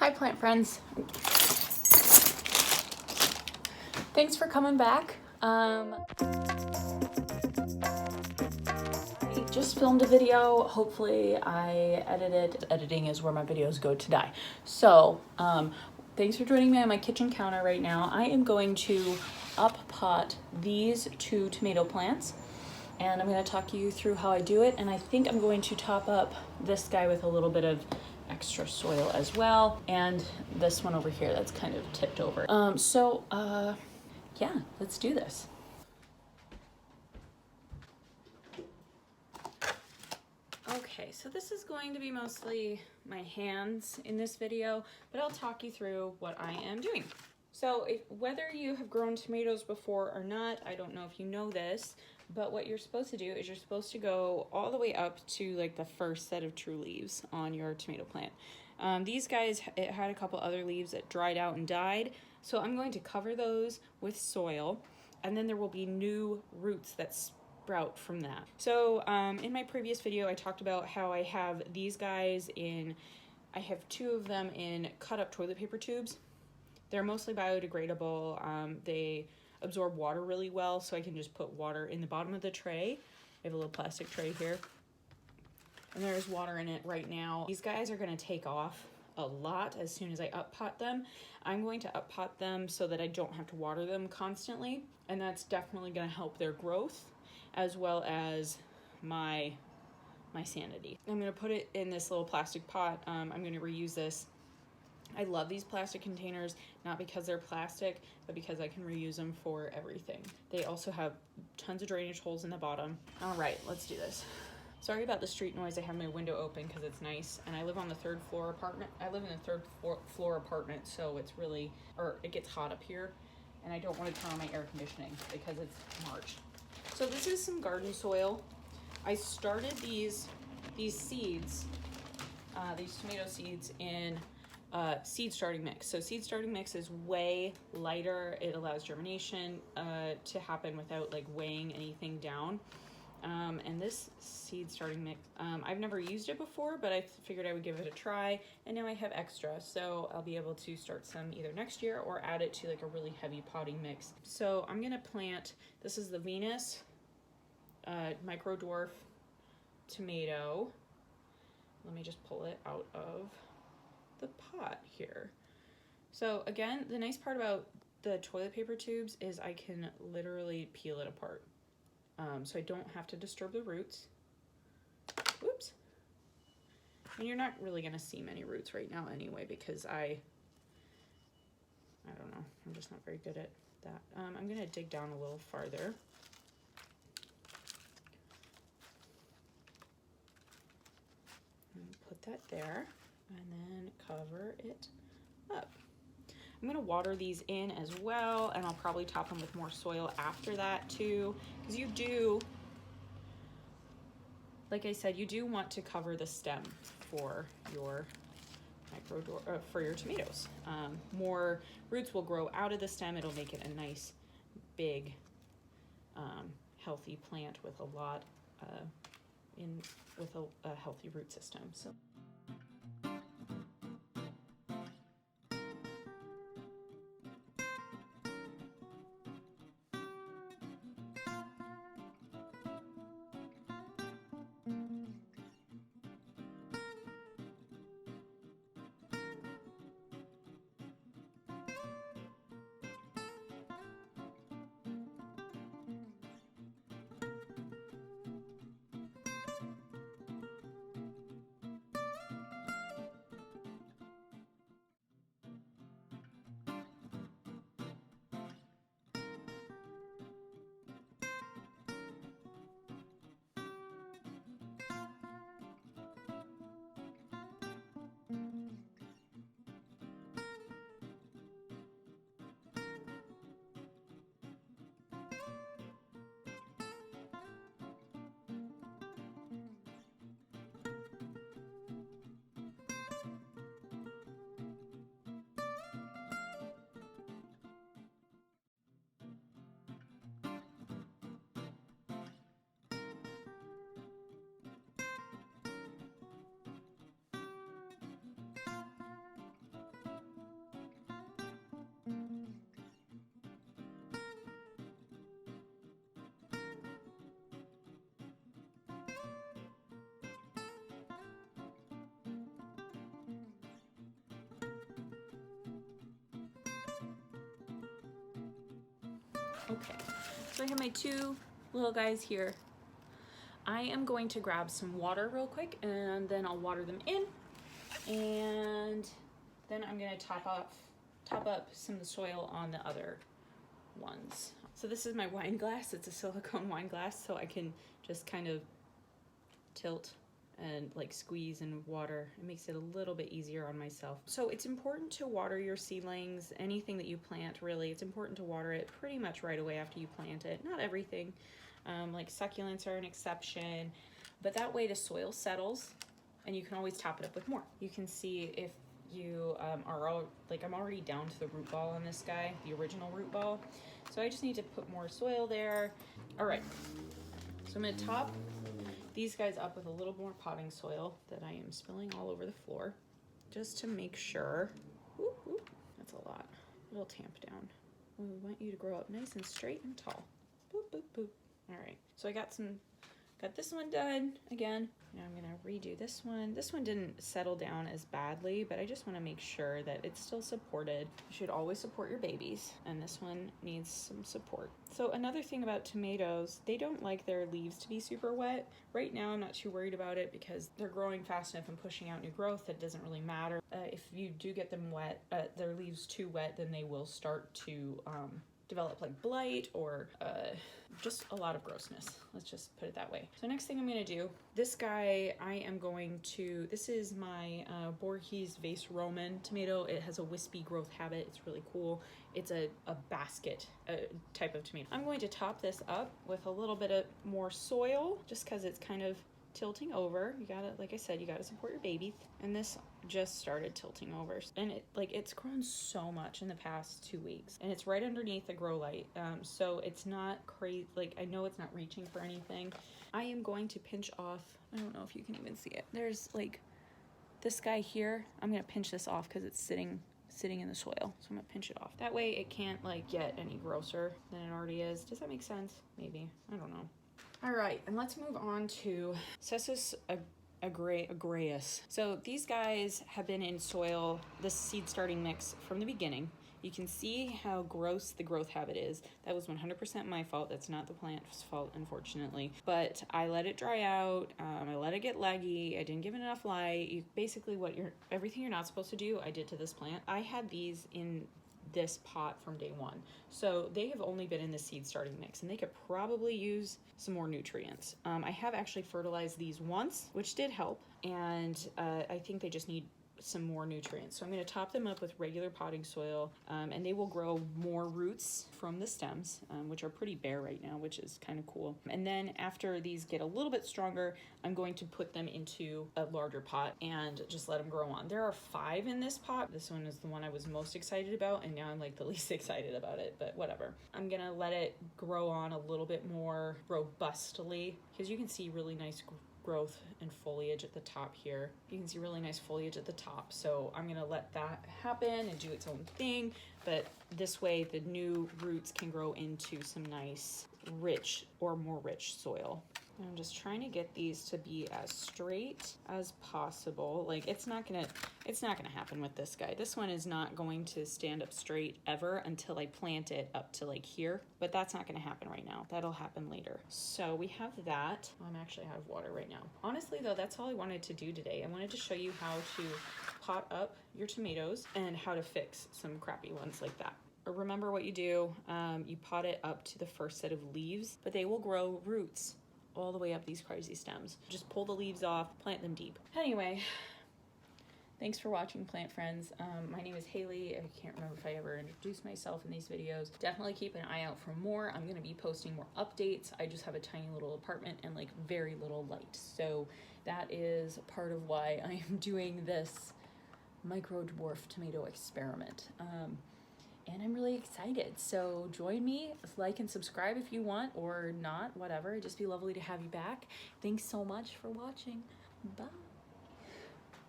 Hi plant friends. Thanks for coming back. I just filmed a video. Hopefully I edited. Editing is where my videos go to die. So thanks for joining me on my kitchen counter right now. I am going to up pot these 2 tomato plants, and I'm going to talk you through how I do it. And I think I'm going to top up this guy with a little bit of extra soil as well, and this one over here that's kind of tipped over. Yeah, let's do this. Okay, so this is going to be mostly my hands in this video, but I'll talk you through what I am doing. So whether you have grown tomatoes before or not, I don't know if you know this, but what you're supposed to do is you're supposed to go all the way up to like the first set of true leaves on your tomato plant. These guys, it had a couple other leaves that dried out and died, so I'm going to cover those with soil, and then there will be new roots that sprout from that. So in my previous video, I talked about how I have these guys I have 2 of them in cut up toilet paper tubes. They're mostly biodegradable. They absorb water really well, so I can just put water in the bottom of the tray. I have a little plastic tray here, and there's water in it right now. These guys are going to take off a lot as soon as I up pot them. I'm going to up pot them so that I don't have to water them constantly, and that's definitely going to help their growth as well as my sanity. I'm going to put it in this little plastic pot. I'm going to reuse this. I love these plastic containers, not because they're plastic, but because I can reuse them for everything. They also have tons of drainage holes in the bottom. All right, let's do this. Sorry about the street noise. I have my window open because it's nice, and I live on the 3rd floor apartment. I live in the 3rd floor apartment, so it gets hot up here, and I don't want to turn on my air conditioning because it's March. So this is some garden soil. I started these seeds, these tomato seeds in seed starting mix. So seed starting mix is way lighter. It allows germination to happen without like weighing anything down. And this seed starting mix, I've never used it before, but I figured I would give it a try, and now I have extra, so I'll be able to start some either next year or add it to like a really heavy potting mix. So I'm gonna plant, this is the Venus micro dwarf tomato. Let me just pull it out of the pot here. So again, the nice part about the toilet paper tubes is I can literally peel it apart. So I don't have to disturb the roots. Whoops. And you're not really gonna see many roots right now anyway, because I don't know, I'm just not very good at that. I'm gonna dig down a little farther. And put that there, and then cover it up. I'm gonna water these in as well, and I'll probably top them with more soil after that too, because you do, like I said, you do want to cover the stem for your for your tomatoes. More roots will grow out of the stem. It'll make it a nice, big, healthy plant with a lot with a healthy root system. So. Okay, so I have my two little guys here. I am going to grab some water real quick and then I'll water them in, and then I'm gonna top up some of the soil on the other ones. So this is my wine glass. It's a silicone wine glass, so I can just kind of tilt and like squeeze and water. It makes it a little bit easier on myself. So it's important to water your seedlings, anything that you plant really. It's important to water it pretty much right away after you plant it. Not everything, like succulents are an exception, but that way the soil settles and you can always top it up with more. You can see if you are all, like I'm already down to the root ball on this guy, the original root ball. So I just need to put more soil there. All right, so I'm gonna top these guys up with a little more potting soil that I am spilling all over the floor, just to make sure. Ooh, ooh, that's a lot. It'll tamp down. We want you to grow up nice and straight and tall. Boop, boop, boop. All right, so I got this one done again. Now I'm gonna redo this one. This one didn't settle down as badly, but I just wanna make sure that it's still supported. You should always support your babies, and this one needs some support. So another thing about tomatoes, they don't like their leaves to be super wet. Right now I'm not too worried about it because they're growing fast enough and pushing out new growth. It doesn't really matter. If you do get them wet, their leaves too wet, then they will start to develop like blight or just a lot of grossness. Let's just put it that way. So next thing I'm gonna do, this guy this is my Borges Vase Roman tomato. It has a wispy growth habit. It's really cool. It's a basket type of tomato. I'm going to top this up with a little bit of more soil just because it's kind of tilting over. You gotta, like I said, you gotta support your babies. And this just started tilting over, and it's grown so much in the past 2 weeks, and it's right underneath the grow light, so it's not crazy. Like, I know it's not reaching for anything. I am going to pinch off, I don't know if you can even see it, there's like this guy here. I'm gonna pinch this off because it's sitting in the soil, so I'm gonna pinch it off. That way it can't like get any grosser than it already is. Does that make sense? Maybe, I don't know. All right, and let's move on to Cessus agreus. So these guys have been in soil, this seed starting mix, from the beginning. You can see how gross the growth habit is. That was 100% my fault. That's not the plant's fault, unfortunately. But I let it dry out. I let it get leggy. I didn't give it enough light. Basically, everything you're not supposed to do, I did to this plant. I had these in this pot from day one, so they have only been in the seed starting mix, and they could probably use some more nutrients. I have actually fertilized these once, which did help, and I think they just need some more nutrients. So I'm going to top them up with regular potting soil, and they will grow more roots from the stems, which are pretty bare right now, which is kind of cool. And then after these get a little bit stronger, I'm going to put them into a larger pot and just let them grow on. There are 5 in this pot. This one is the one I was most excited about, and now I'm like the least excited about it, but whatever. I'm gonna let it grow on a little bit more robustly, because you can see really nice growth and foliage at the top here. You can see really nice foliage at the top, so I'm gonna let that happen and do its own thing, but this way the new roots can grow into some nice rich or more rich soil. I'm just trying to get these to be as straight as possible. Like, it's not gonna happen with this guy. This one is not going to stand up straight ever until I plant it up to like here, but that's not gonna happen right now. That'll happen later. So we have that. I'm actually out of water right now. Honestly though, that's all I wanted to do today. I wanted to show you how to pot up your tomatoes and how to fix some crappy ones like that. Remember what you do. You pot it up to the first set of leaves, but they will grow roots all the way up these crazy stems. Just pull the leaves off, plant them deep. Anyway, thanks for watching, plant friends. My name is Haley. I can't remember if I ever introduced myself in these videos. Definitely keep an eye out for more. I'm gonna be posting more updates. I just have a tiny little apartment and like very little light. So that is part of why I am doing this micro dwarf tomato experiment. And I'm really excited. So join me, like and subscribe if you want, or not, whatever. It'd just be lovely to have you back. Thanks so much for watching. Bye.